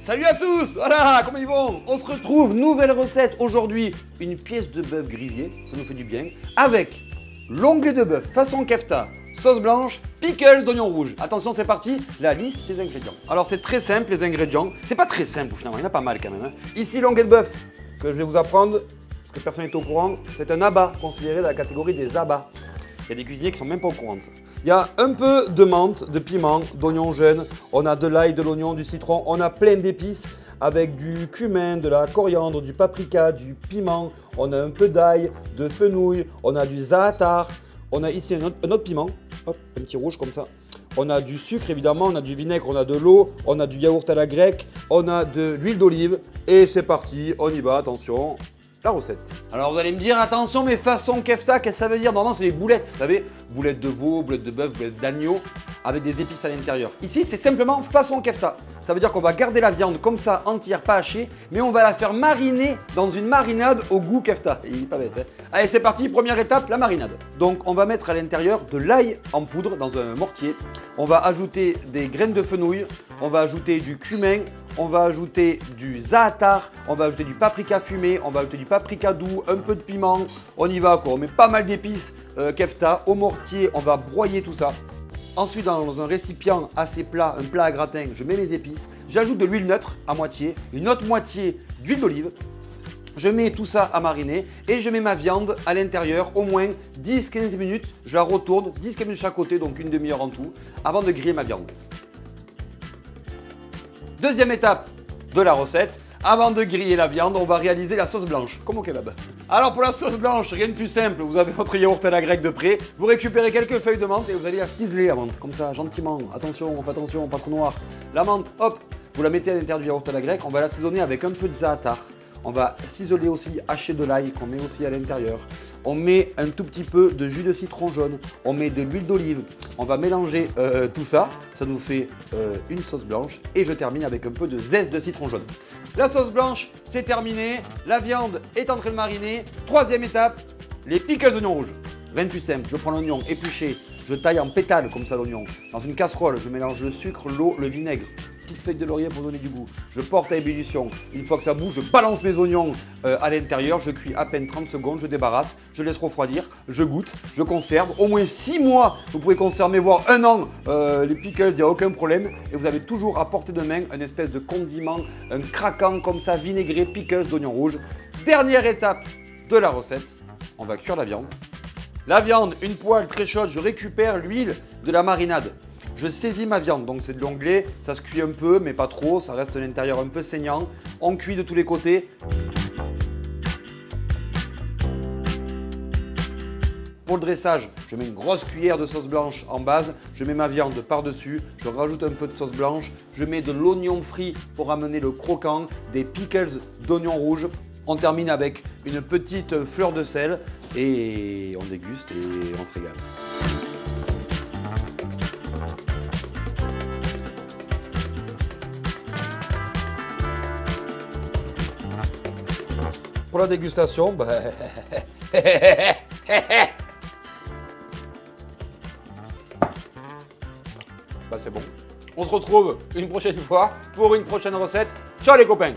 Salut à tous, voilà, comment ils vont? On se retrouve, nouvelle recette aujourd'hui, une pièce de bœuf grillée, ça nous fait du bien, avec l'onglet de bœuf façon kefta, sauce blanche, pickles d'oignon rouge. Attention, c'est parti, la liste des ingrédients. Alors c'est très simple les ingrédients, c'est pas très simple finalement, il y en a pas mal quand même. Ici l'onglet de bœuf que je vais vous apprendre, parce que personne n'est au courant, c'est un abats, considéré dans la catégorie des abats. Il y a des cuisiniers qui sont même pas au courant de ça. Il y a un peu de menthe, de piment, d'oignon jaune, on a de l'ail, de l'oignon, du citron, on a plein d'épices avec du cumin, de la coriandre, du paprika, du piment, on a un peu d'ail, de fenouil, on a du zaatar, on a ici un autre piment, hop, un petit rouge comme ça. On a du sucre évidemment, on a du vinaigre, on a de l'eau, on a du yaourt à la grecque, on a de l'huile d'olive et c'est parti, on y va, attention. La recette. Alors vous allez me dire, attention, mais façon kefta, qu'est-ce que ça veut dire? Normalement, c'est des boulettes, vous savez, boulettes de veau, boulettes de bœuf, boulettes d'agneau, avec des épices à l'intérieur. Ici, c'est simplement façon kefta. Ça veut dire qu'on va garder la viande comme ça, entière, pas hachée, mais on va la faire mariner dans une marinade au goût kefta. Il est pas bête, hein? Allez, c'est parti, première étape, la marinade. Donc, on va mettre à l'intérieur de l'ail en poudre dans un mortier. On va ajouter des graines de fenouil, on va ajouter du cumin, on va ajouter du zaatar, on va ajouter du paprika fumé, on va ajouter du paprika doux, un peu de piment. On y va quoi, on met pas mal d'épices kefta. Au mortier, on va broyer tout ça. Ensuite, dans un récipient assez plat, un plat à gratin, je mets les épices. J'ajoute de l'huile neutre à moitié, une autre moitié d'huile d'olive. Je mets tout ça à mariner et je mets ma viande à l'intérieur au moins 10-15 minutes. Je la retourne, 10-15 minutes chaque côté, donc une demi-heure en tout, avant de griller ma viande. Deuxième étape de la recette, avant de griller la viande, on va réaliser la sauce blanche, comme au kebab. Alors pour la sauce blanche, rien de plus simple, vous avez votre yaourt à la grecque de près, vous récupérez quelques feuilles de menthe et vous allez la ciseler la menthe, comme ça, gentiment, attention, on fait attention, pas trop noir. La menthe, hop, vous la mettez à l'intérieur du yaourt à la grecque, on va l'assaisonner avec un peu de zaatar. On va ciseler aussi, hacher de l'ail qu'on met aussi à l'intérieur. On met un tout petit peu de jus de citron jaune. On met de l'huile d'olive. On va mélanger tout ça. Ça nous fait une sauce blanche. Et je termine avec un peu de zeste de citron jaune. La sauce blanche, c'est terminé. La viande est en train de mariner. Troisième étape, les pickles d'oignons rouges. Rien de plus simple. Je prends l'oignon épluché. Je taille en pétales comme ça l'oignon. Dans une casserole, je mélange le sucre, l'eau, le vinaigre. Petite feuille de laurier pour donner du goût. Je porte à ébullition. Une fois que ça bouge, je balance mes oignons à l'intérieur. Je cuis à peine 30 secondes, je débarrasse, je laisse refroidir, je goûte, je conserve. Au moins 6 mois, vous pouvez conserver, voire 1 an, les pickles, il n'y a aucun problème. Et vous avez toujours à portée de main un espèce de condiment, un craquant comme ça, vinaigré, pickles d'oignons rouges. Dernière étape de la recette, on va cuire la viande. La viande, une poêle très chaude, je récupère l'huile de la marinade. Je saisis ma viande, donc c'est de l'onglet, ça se cuit un peu, mais pas trop, ça reste à l'intérieur un peu saignant. On cuit de tous les côtés. Pour le dressage, je mets une grosse cuillère de sauce blanche en base, je mets ma viande par-dessus, je rajoute un peu de sauce blanche, je mets de l'oignon frit pour amener le croquant, des pickles d'oignons rouges. On termine avec une petite fleur de sel et on déguste et on se régale. Pour la dégustation, bah, c'est bon. On se retrouve une prochaine fois pour une prochaine recette. Ciao les copains!